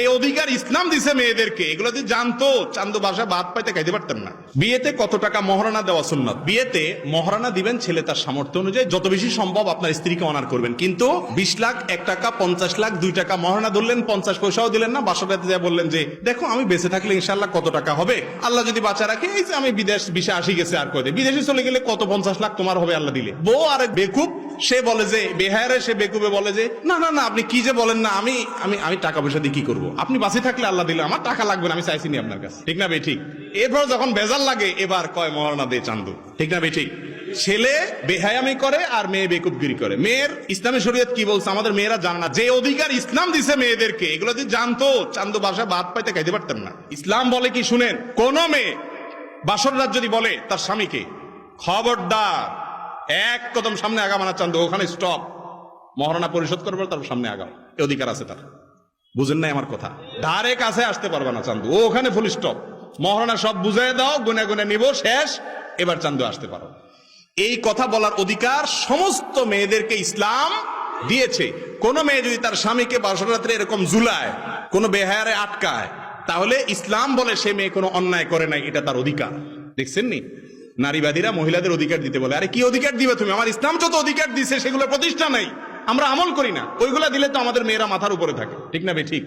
এই অধিকার ইসলাম দিছে মেয়েদেরকে, এগুলো যদি জানতো চান্দু বাসায় ভাত পাইতে খাইতে পারতেন না। বিয়েতে কত টাকা মহারণা দেওয়া সুন্নাত। বিয়েতে মহারণা দিবেন ছেলে তার সামর্থ্য অনুযায়ী, যত বেশি সম্ভব আপনার স্ত্রীকে অনার করবেন, কিন্তু 20 লাখ 1 টাকা 50 লাখ 2 টাকা মহারণা ধরলেন, 50 পয়সাও দিলেন না, বাসাটাতে যা বললেন যে দেখো আমি বেঁচে থাকলে ইনশাল্লাহ কত টাকা হবে, আল্লাহ যদি বাঁচা রাখে, এই যে আমি বিদেশ ভিসা আসি গেছে আর কয়দিন, বিদেশে চলে গেলে কত 50 লাখ তোমার হবে আল্লাহ দিলে। বউ আরেক বেকুব, সে বলে যে বেহায়ারে, সে বেকুবে বলে যে না না না আপনি কি যে বলেন না, আমি আমি আমি টাকা পয়সা দিয়ে কি করবো, আপনি বাঁচে থাকলে আল্লাহ দিলে, আমার টাকা লাগবে না, আমি চাইছি নি আপনার কাছে, ঠিক না বে ঠিক। এরপর যখন বেজাল লাগে এবার কয় মহারণা দে চান্দু, ঠিক না বে ঠিক। ছেলে বেহায়ামি করে আর মেয়ে বেকুবগিরি করে। মেয়ের ইসলামী শরীয়ত কি বলছে আমাদের মেয়েরা জানে না, যে অধিকার ইসলাম দিছে মেয়েদেরকে, এগুলো যদি জানতো চান্দু বাসায় ভাত পাইতে খাইতে পারতেন না। ইসলাম বলে কি শুনেন, কোন মেয়ে বাসর রাত যদি বলে তার স্বামীকে, খবরদার এক কদম সামনে আগাম না চান্দু, ওখানে স্টপ, মহারণা পরিশোধ করবে তার সামনে আগাম, এই অধিকার আছে তার। বুঝেন নাই আমার কথা? ধারে কাছে আসতে পারবে না চান্দু, ও ওখানে ফুল স্টপ, মহারণা সব বুঝাই দাও, গুনে গুনে নিব, শেষ, এবার চান্দু আসতে পারো। এই কথা বলার অধিকার সমস্ত মেয়েদেরকে ইসলাম দিয়েছে। কোন মেয়ে যদি তার স্বামীকে বাসর রাত্রে এরকম জুলায়, কোন বেহায়ারে আটকায়, তাহলে ইসলাম বলে সে মেয়ে কোনো অন্যায় করে নাই, এটা তার অধিকার। দেখছেন নি, নারীবাদীরা মহিলাদের অধিকার দিতে বলে, আরে কি অধিকার দিবে তুমি, আমার ইসলাম যত অধিকার দিছে সেগুলো প্রতিষ্ঠা নাই, আমরা আমল করি না, ওইগুলা দিলে তো আমাদের মেয়েরা মাথার উপরে থাকে, ঠিক না বে ঠিক।